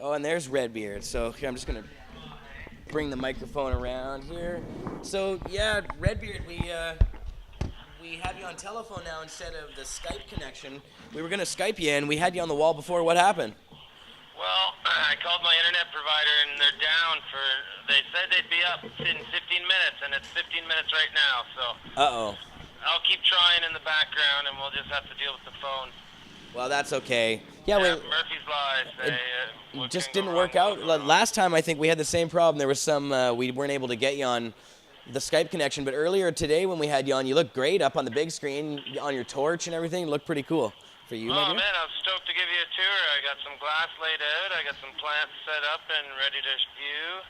Oh, and there's Redbeard. So here, I'm just gonna bring the microphone around here. So yeah, Redbeard, we have you on telephone now instead of the Skype connection. We were gonna Skype you, and we had you on the wall before. What happened? Well, I called my internet provider and they're down for, they said they'd be up in 15 minutes and it's 15 minutes right now, so Uh-oh. I'll keep trying in the background and we'll just have to deal with the phone. Well, that's okay. Yeah, Murphy's Law, it just didn't work out. Last time, I think we had the same problem. There was some, we weren't able to get you on the Skype connection, but earlier today when we had you on, you looked great up on the big screen, on your torch and everything. It looked pretty cool. For you, oh man, I was stoked to give you a tour. I got some glass laid out. I got some plants set up and ready to view.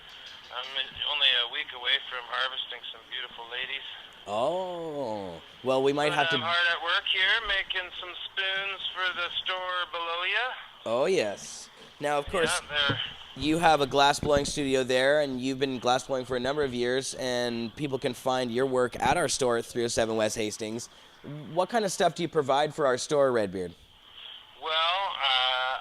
I'm only a week away from harvesting some beautiful ladies. Oh, well, we might have to. I'm hard at work here, making some spoons for the store below you. Oh yes. Now, of course, Yeah, you have a glassblowing studio there, and you've been glassblowing for a number of years, and people can find your work at our store at 307 West Hastings. What kind of stuff do you provide for our store, Redbeard? well,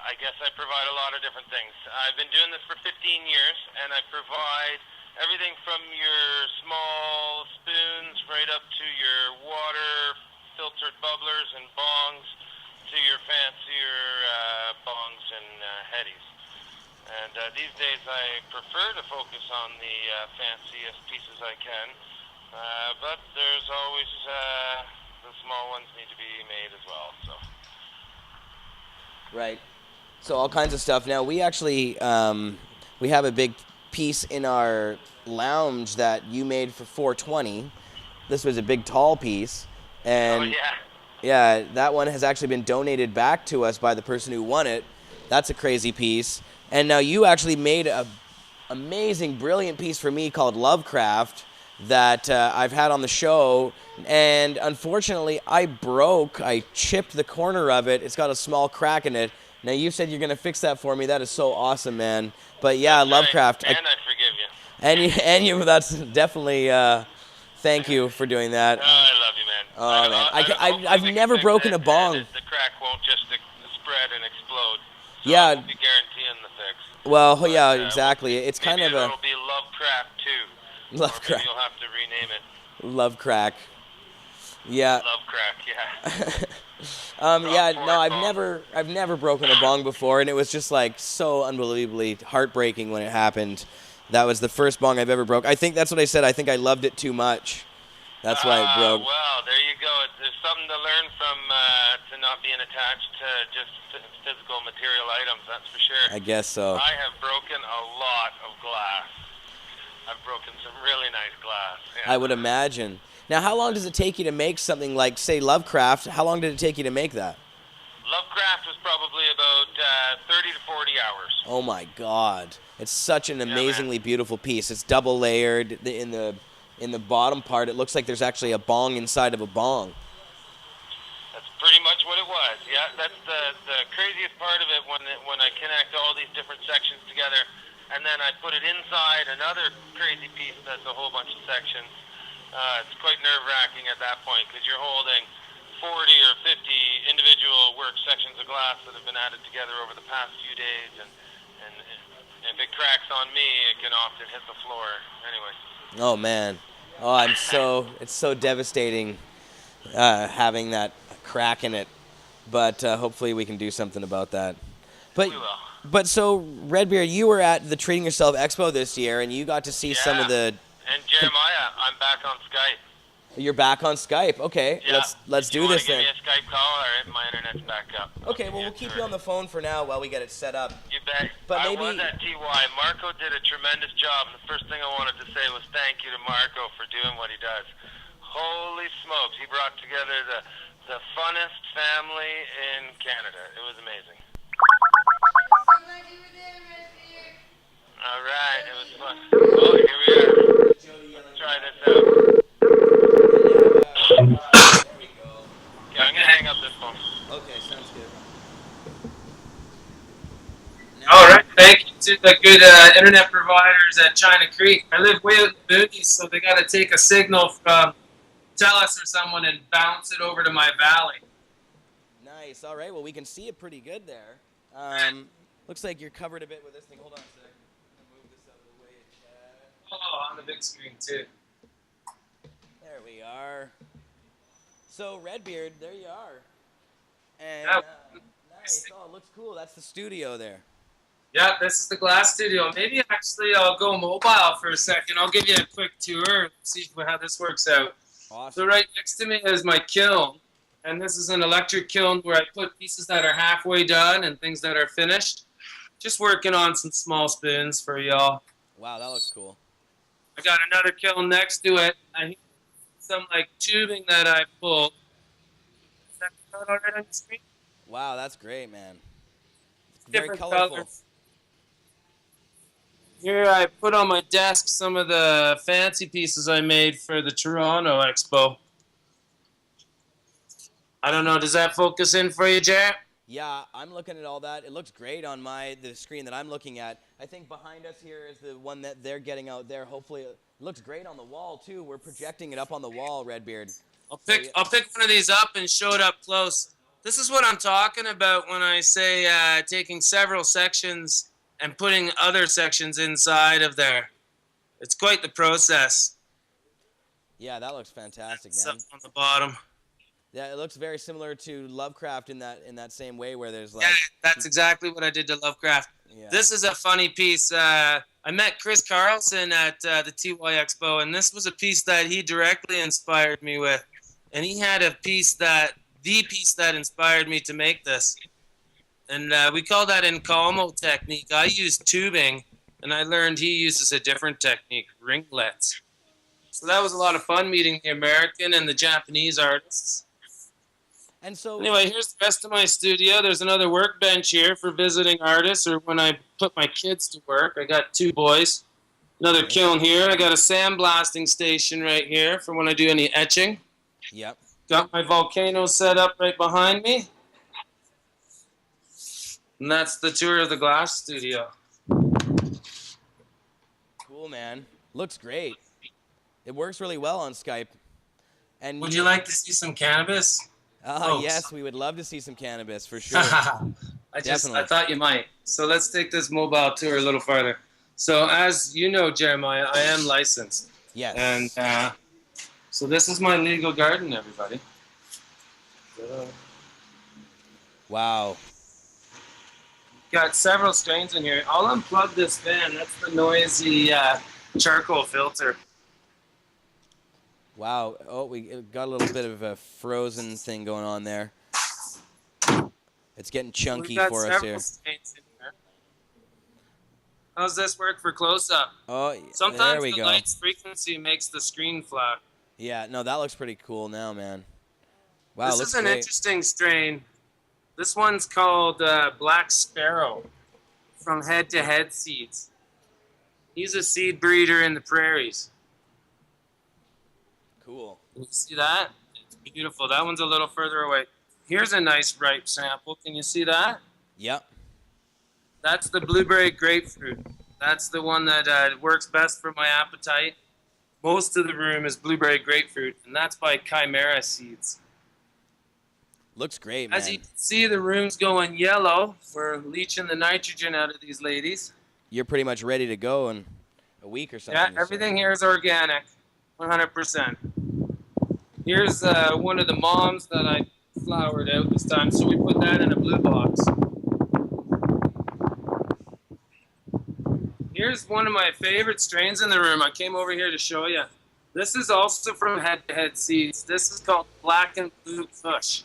I guess I provide a lot of different things. I've been doing this for 15 years, and I provide everything from your small spoons right up to your water filtered bubblers and bongs to your fancier bongs and headies. And these days I prefer to focus on the fanciest pieces I can, but there's always the small ones need to be made as well. So. Right. So all kinds of stuff. Now we actually we have a big piece in our lounge that you made for 420. This was a big tall piece, and oh yeah. Yeah, that one has actually been donated back to us by the person who won it. That's a crazy piece. And now you actually made a amazing, brilliant piece for me called Lovecraft that I've had on the show. And unfortunately, I chipped the corner of it. It's got a small crack in it. Now, you said you're going to fix that for me. That is so awesome, man. But yeah, That's Lovecraft. Right. And I forgive you. And you, that's definitely, thank you for doing that. Oh, I love you, man. Oh, man. I've never broken a bong. The crack won't just spread and explode. So Yeah. I won't be guaranteeing the fix. Well, But, yeah, exactly. It's kind of a... it'll be Lovecraft 2. Lovecraft. Or maybe you'll have to rename it. Lovecrack. Yeah. Lovecraft, yeah. Yeah, no, I've never broken a bong before, and it was just like so unbelievably heartbreaking when it happened. That was the first bong I've ever broke. I think that's what I said. I think I loved it too much. That's why it broke. Well, there you go. There's something to learn from to not being attached to just physical material items, that's for sure. I guess so. I have broken a lot of glass. I've broken some really nice glass. Yeah. I would imagine. Now, how long does it take you to make something like, say, Lovecraft? How long did it take you to make that? Lovecraft was probably about 30 to 40 hours. Oh, my God. It's such an amazingly beautiful piece. It's double layered. In the bottom part, it looks like there's actually a bong inside of a bong. That's pretty much what it was. Yeah, that's the craziest part of it when I connect all these different sections together, and then I put it inside another crazy piece that's a whole bunch of sections. It's quite nerve-wracking at that point because you're holding 40 or 50 individual work sections of glass that have been added together over the past few days, and if it cracks on me, it can often hit the floor. Anyway. Oh, man. Oh, it's so devastating having that crack in it. But hopefully we can do something about that. But, we will. But so, Redbeard, you were at the Treating Yourself Expo this year, and you got to see some of the... And Jeremiah, I'm back on Skype. You're back on Skype. Okay, yeah. let's do this then. Give me a Skype call, or my internet's back up. Okay, well, we'll keep you on the phone for now while we get it set up. You bet. But I maybe... was at TY. Marco did a tremendous job, and the first thing I wanted to say was thank you to Marco for doing what he does. Holy smokes, he brought together the funnest family in Canada. It was amazing. All right, it was fun. Oh, here we are. Let's try this out. Okay, I'm going to hang up this phone. Okay, sounds good. All right, thank you to the good internet providers at China Creek. I live way out in the boonies, so they got to take a signal from TELUS or someone and bounce it over to my valley. Nice. All right. Well, we can see it pretty good there. Looks like you're covered a bit with this thing. Hold on a sec. I'll move this out of the way. Oh, on the big screen too. There we are. So Redbeard, there you are. And Yeah. nice. Oh, it looks cool. That's the studio there. Yeah, this is the glass studio. Maybe actually I'll go mobile for a second. I'll give you a quick tour, see how this works out. Awesome. So right next to me is my kiln, and this is an electric kiln where I put pieces that are halfway done and things that are finished. Just working on some small spoons for y'all. Wow, that looks cool. I got another kiln next to it. I have some like tubing that I pulled. Is that already on the screen? Wow, that's great, man. It's very Different colorful. colors. Here I put on my desk some of the fancy pieces I made for the Toronto Expo. I don't know, does that focus in for you, Jared? Yeah, I'm looking at all that. It looks great on the screen that I'm looking at. I think behind us here is the one that they're getting out there. Hopefully it looks great on the wall too. We're projecting it up on the wall, Redbeard. I'll pick one of these up and show it up close. This is what I'm talking about when I say taking several sections and putting other sections inside of there. It's quite the process. Yeah, that looks fantastic, man. Something on the bottom. Yeah, it looks very similar to Lovecraft in that same way where there's like... Yeah, that's exactly what I did to Lovecraft. Yeah. This is a funny piece. I met Chris Carlson at the TY Expo, and this was a piece that he directly inspired me with. And he had the piece that inspired me to make this. And we call that Encalmo technique. I use tubing, and I learned he uses a different technique, ringlets. So that was a lot of fun meeting the American and the Japanese artists. And so anyway, here's the rest of my studio. There's another workbench here for visiting artists or when I put my kids to work. I got 2 boys. Another kiln here. I got a sandblasting station right here for when I do any etching. Yep. Got my volcano set up right behind me. And that's the tour of the glass studio. Cool, man. Looks great. It works really well on Skype. And would you like to see some cannabis? Yes, we would love to see some cannabis for sure. I thought you might. So let's take this mobile tour a little farther. So as you know, Jeremiah, I am licensed. Yes. And so this is my legal garden, everybody. Wow. Got several strains in here. I'll unplug this fan. That's the noisy charcoal filter. Wow. Oh, we got a little bit of a frozen thing going on there. It's getting chunky for us here. Strains in here. How's this work for close-up? Oh, sometimes there we the go. light's frequency makes the screen flat. Yeah, no, that looks pretty cool now, man. Wow, this looks is an great. interesting strain. This one's called Black Sparrow from Head to Head Seeds. He's a seed breeder in the prairies. Cool. Can you see that? It's beautiful. That one's a little further away. Here's a nice ripe sample. Can you see that? Yep. That's the blueberry grapefruit. That's the one that works best for my appetite. Most of the room is blueberry grapefruit, and that's by Chimera Seeds. Looks great, man. As you can see, the room's going yellow. We're leaching the nitrogen out of these ladies. You're pretty much ready to go in a week or something. Yeah, everything here is organic, 100%. Here's one of the moms that I flowered out this time, so we put that in a blue box. Here's one of my favorite strains in the room. I came over here to show you. This is also from Head to Head Seeds. This is called Black and Blue Kush.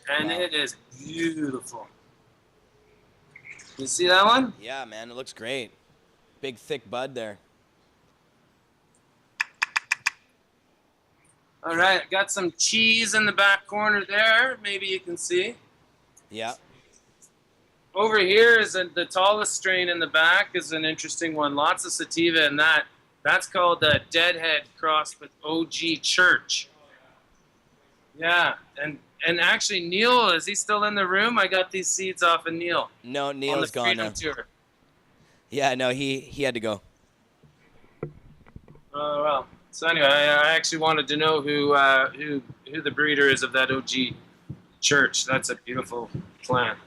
And wow. It is beautiful. You see that one? Yeah, man, it looks great. Big, thick bud there. All right, I got some cheese in the back corner there. Maybe you can see. Yeah. Over here is the tallest strain in the back is an interesting one. Lots of sativa in that. That's called the Deadhead crossed with OG Church. Yeah, and actually Neil, is he still in the room? I got these seeds off of Neil. No, Neil's gone now. Tour. Yeah, no, he had to go. Oh well. So anyway, I actually wanted to know who the breeder is of that OG Church. That's a beautiful plant.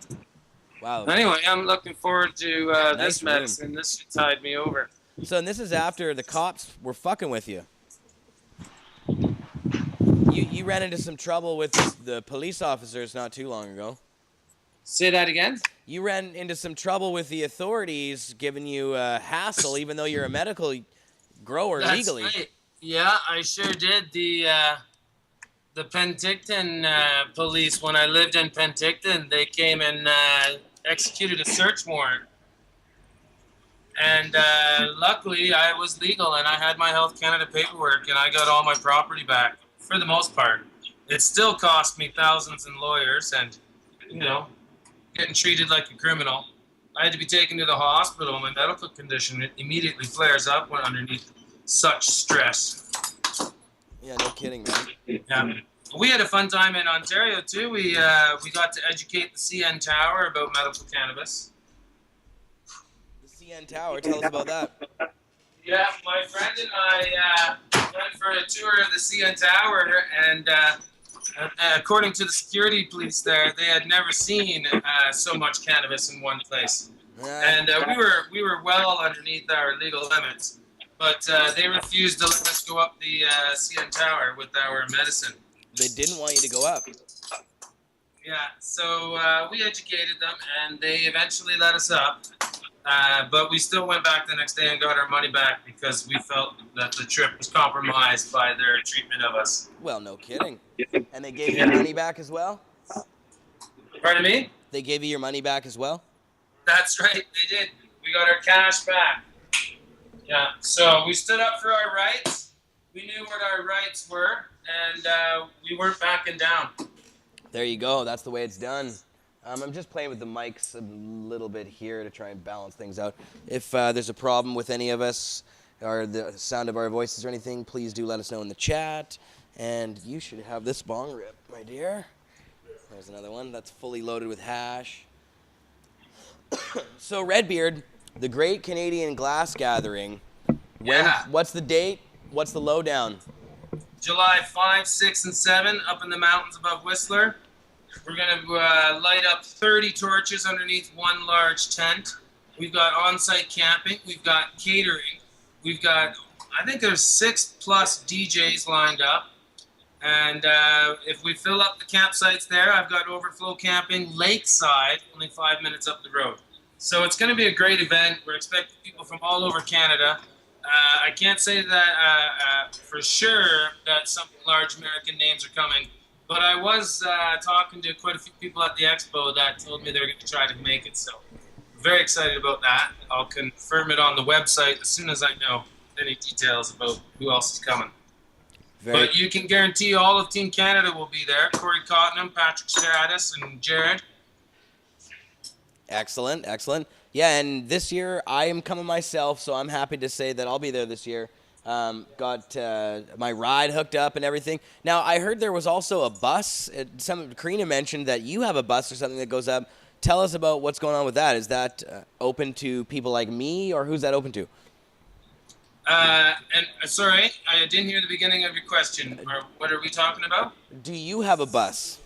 Wow. Anyway, I'm looking forward to Nice this room. medicine. This should tide me over. So, and this is after the cops were fucking with you. You ran into some trouble with the police officers not too long ago. Say that again? You ran into some trouble with the authorities giving you a hassle, even though you're a medical grower legally. Right. Yeah, I sure did. The Penticton police, when I lived in Penticton, they came and executed a search warrant. And luckily, I was legal, and I had my Health Canada paperwork, and I got all my property back, for the most part. It still cost me thousands in lawyers and, you know, getting treated like a criminal. I had to be taken to the hospital. My medical condition immediately flares up when underneath such stress. Yeah, no kidding, man. Yeah. We had a fun time in Ontario, too. We got to educate the CN Tower about medical cannabis. CN Tower, tell us about that. Yeah, my friend and I went for a tour of the CN Tower, and according to the security police there, they had never seen so much cannabis in one place. And we were well underneath our legal limits, but they refused to let us go up the CN Tower with our medicine. They didn't want you to go up. Yeah, so we educated them, and they eventually let us up. But we still went back the next day and got our money back because we felt that the trip was compromised by their treatment of us. Well, no kidding. And they gave you your money back as well? Pardon me? They gave you your money back as well? That's right, they did. We got our cash back. Yeah, so we stood up for our rights. We knew what our rights were, and we weren't backing down. There you go. That's the way it's done. I'm just playing with the mics a little bit here to try and balance things out. If there's a problem with any of us or the sound of our voices or anything, please do let us know in the chat. And you should have this bong rip, my dear. There's another one that's fully loaded with hash. So, Redbeard, the Great Canadian Glass Gathering. What's the date? What's the lowdown? July 5, 6, and 7 up in the mountains above Whistler. We're going to light up 30 torches underneath one large tent. We've got on-site camping. We've got catering. We've got, I think there's 6+ DJs lined up. And if we fill up the campsites there, I've got overflow camping lakeside, only 5 minutes up the road. So it's going to be a great event. We're expecting people from all over Canada. I can't say that for sure that some large American names are coming. But I was talking to quite a few people at the expo that told me they were going to try to make it. So very excited about that. I'll confirm it on the website as soon as I know any details about who else is coming. But you can guarantee all of Team Canada will be there. Corey Cottenham, Patrick Stratus, and Jared. Excellent, excellent. Yeah, and this year I am coming myself, so I'm happy to say that I'll be there this year. Got my ride hooked up and everything. Now, I heard there was also a bus. Karina mentioned that you have a bus or something that goes up. Tell us about what's going on with that. Is that open to people like me, or who's that open to? Sorry, I didn't hear the beginning of your question. What are we talking about? Do you have a bus?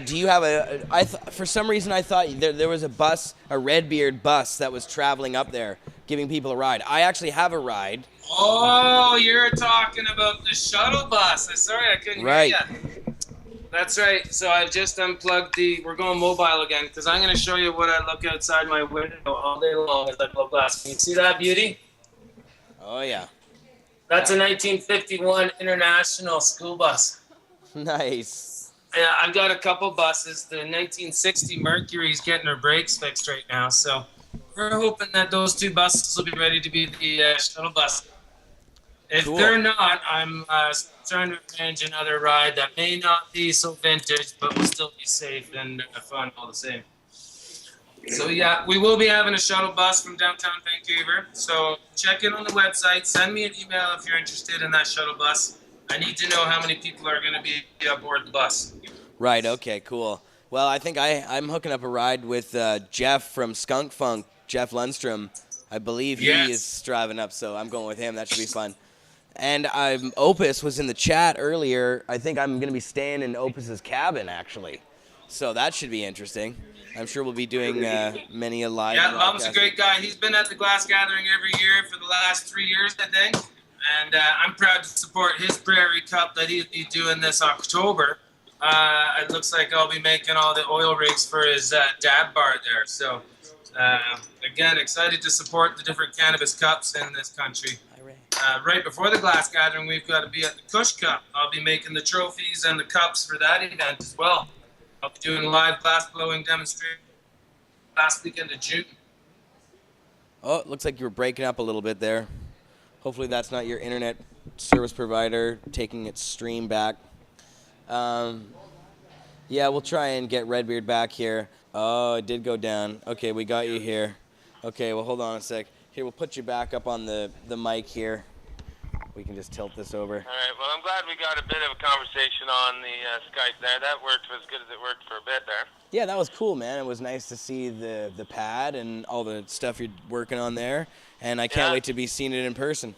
Do you have for some reason I thought there was a bus, a Redbeard bus that was traveling up there, giving people a ride. I actually have a ride. Oh, you're talking about the shuttle bus. Sorry, I couldn't hear you. That's right. So I've just unplugged we're going mobile again, because I'm going to show you what I look outside my window all day long as I blow glass. Can you see that beauty? Oh, yeah. That's a 1951 International school bus. Nice. Yeah, I've got a couple buses. The 1960 Mercury's getting her brakes fixed right now, so we're hoping that those two buses will be ready to be the shuttle bus. If they're not, I'm trying to arrange another ride that may not be so vintage, but will still be safe and fun all the same. So yeah, we will be having a shuttle bus from downtown Vancouver. So check in on the website. Send me an email if you're interested in that shuttle bus. I need to know how many people are going to be aboard the bus. Right, okay, cool. Well, I think I'm hooking up a ride with Jeff from Skunk Funk, Jeff Lundstrom. I believe he is driving up, so I'm going with him. That should be fun. And Opus was in the chat earlier. I think I'm going to be staying in Opus's cabin, actually. So that should be interesting. I'm sure we'll be doing many a live. Yeah, Lum's a broadcast. great guy. He's been at the Glass Gathering every year for the last 3 years, I think. And I'm proud to support his Prairie Cup that he'll be doing this October. It looks like I'll be making all the oil rigs for his dab bar there. So, again, excited to support the different cannabis cups in this country. Right before the Glass Gathering, we've got to be at the Kush Cup. I'll be making the trophies and the cups for that event as well. I'll be doing a live glass blowing demonstration last weekend of June. Oh, it looks like you were breaking up a little bit there. Hopefully that's not your internet service provider taking its stream back. Yeah, we'll try and get Redbeard back here. Oh, it did go down. Okay, we got you here. Okay, well, hold on a sec. Here, we'll put you back up on the mic here. We can just tilt this over. All right, well, I'm glad we got a bit of a conversation on the Skype there. That worked as good as it worked for a bit there. Yeah, that was cool, man. It was nice to see the pad and all the stuff you're working on there. And I can't wait to be seeing it in person.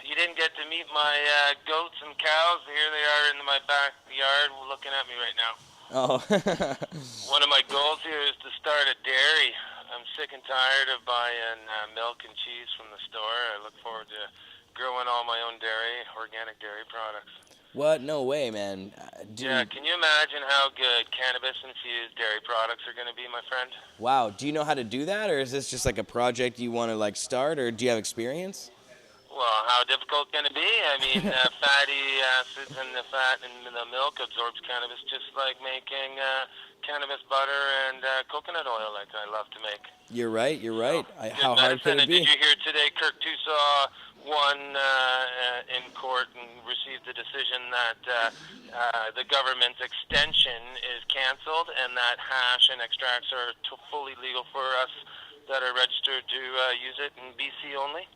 You didn't get to meet my goats and cows. Here they are in my backyard looking at me right now. Oh. One of my goals here is to start a dairy. I'm sick and tired of buying milk and cheese from the store. I look forward to growing all my own dairy, organic dairy products. What? No way, man. Yeah, can you imagine how good cannabis-infused dairy products are going to be, my friend? Wow. Do you know how to do that, or is this just like a project you want to like start, or do you have experience? Well, how difficult can it be? I mean, fatty acids and the fat in the milk absorbs cannabis just like making cannabis butter and coconut oil like I love to make. You're right, you're right. So, how hard can it be? Did you hear today Kirk Tusaw won in court and received the decision that the government's extension is canceled and that hash and extracts are fully legal for us that are registered to use it in BC only?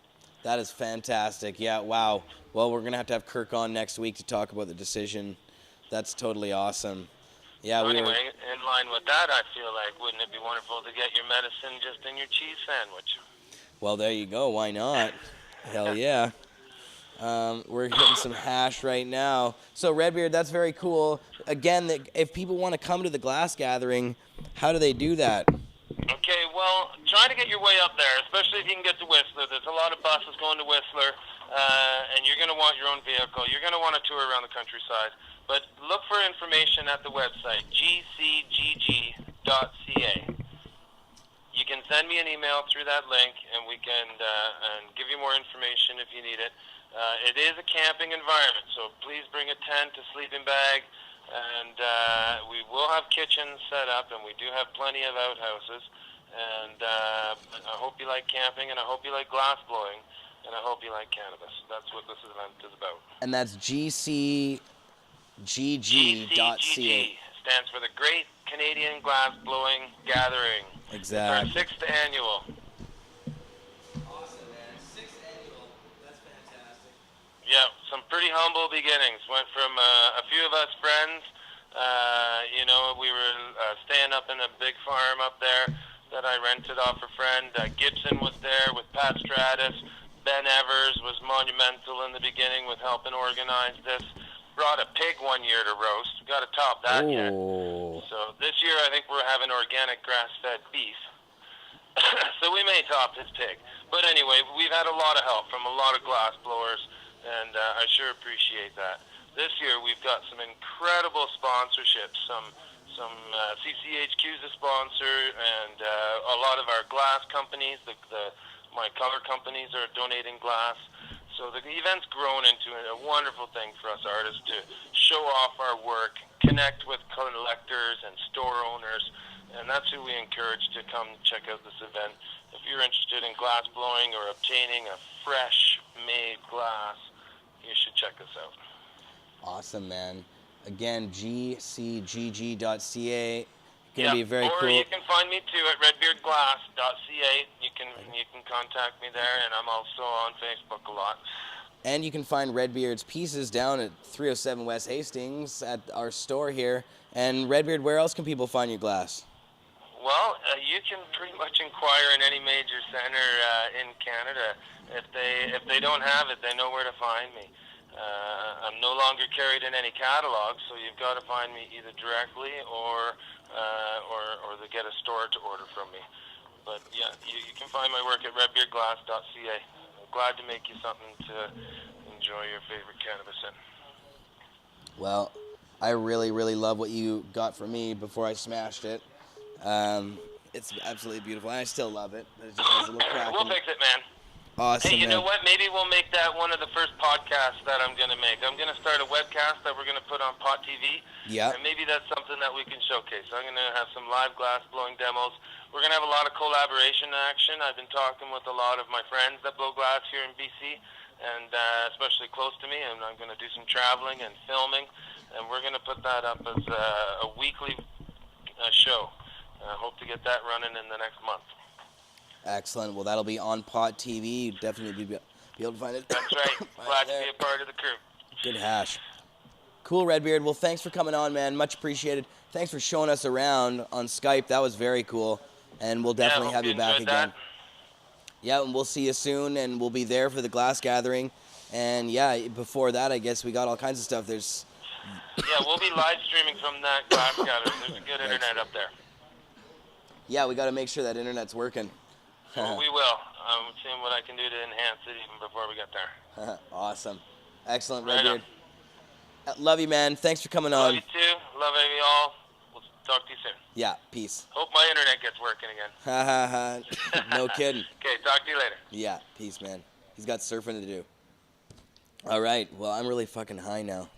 That is fantastic. Yeah, wow. Well, we're going to have Kirk on next week to talk about the decision. That's totally awesome. Yeah. So anyway, in line with that, I feel like, wouldn't it be wonderful to get your medicine just in your cheese sandwich? Well, there you go. Why not? Hell yeah. We're hitting some hash right now. So, Redbeard, that's very cool. Again, if people want to come to the Glass Gathering, how do they do that? Okay, well, try to get your way up there, especially if you can get to Whistler. There's a lot of buses going to Whistler, and you're going to want your own vehicle. You're going to want to tour around the countryside. But look for information at the website, gcgg.ca. You can send me an email through that link, and we can and give you more information if you need it. It is a camping environment, so please bring a tent, a sleeping bag, and we will have kitchens set up, and we do have plenty of outhouses. And I hope you like camping, and I hope you like glass blowing, and I hope you like cannabis. That's what this event is about. And that's gcgg.ca. Stands for the Great Canadian Glass Blowing Gathering. Exactly. It's our 6th annual. Awesome, man. 6th annual. That's fantastic. Yeah, some pretty humble beginnings. Went from a few of us friends. We were staying up in a big farm up there that I rented off a friend. Gibson was there with Pat Stratus. Ben Evers was monumental in the beginning with helping organize this. Brought a pig one year to roast. Got to top that yet. So this year I think we're having organic grass-fed beef. So we may top this pig. But anyway, we've had a lot of help from a lot of glass blowers, and I sure appreciate that. This year we've got some incredible sponsorships. Some CCHQ's a sponsor, and a lot of our glass companies, my color companies are donating glass. So the event's grown into a wonderful thing for us artists to show off our work, connect with collectors and store owners, and that's who we encourage to come check out this event. If you're interested in glass blowing or obtaining a fresh made glass, you should check us out. Awesome, man. Again, gcgg.ca. Gonna be very cool. Or you can find me too at redbeardglass.ca. You can contact me there, and I'm also on Facebook a lot. And you can find Redbeard's pieces down at 307 West Hastings at our store here. And Redbeard, where else can people find your glass? Well, you can pretty much inquire in any major center in Canada. If they don't have it, they know where to find me. I'm no longer carried in any catalog, so you've got to find me either directly or or they get a store to order from me. But yeah, you can find my work at redbeardglass.ca. I'm glad to make you something to enjoy your favorite cannabis in. Well, I really, really love what you got for me before I smashed it. It's absolutely beautiful, and I still love it. It just has a little crack. We'll fix it, man. Awesome, Hey, you man. know what? Maybe we'll make that one of the first podcasts that I'm going to make. I'm going to start a webcast that we're going to put on Pot TV. Yeah. And maybe that's something that we can showcase. I'm going to have some live glass blowing demos. We're going to have a lot of collaboration action. I've been talking with a lot of my friends that blow glass here in BC, and especially close to me. And I'm going to do some traveling and filming. And we're going to put that up as a weekly show. I hope to get that running in the next month. Excellent. Well, that'll be on Pot TV. Definitely be able to find it. That's right. Glad to be a part of the crew. Good hash. Cool, Redbeard. Well, thanks for coming on, man. Much appreciated. Thanks for showing us around on Skype. That was very cool. And we'll definitely have you back again. Yeah, and we'll see you soon, and we'll be there for the glass gathering. And yeah, before that, I guess we got all kinds of stuff. There's... Yeah, we'll be live streaming from that glass gathering. There's a good internet up there. Yeah, we got to make sure that internet's working. Well, we will. I'm seeing what I can do to enhance it even before we get there. Awesome. Excellent, Right Redbeard. Love you, man. Thanks for coming on. Love you too. Love you all. We'll talk to you soon. Yeah, peace. Hope my internet gets working again. No kidding. Okay, talk to you later. Yeah, peace, man. He's got surfing to do. All right. Well, I'm really fucking high now.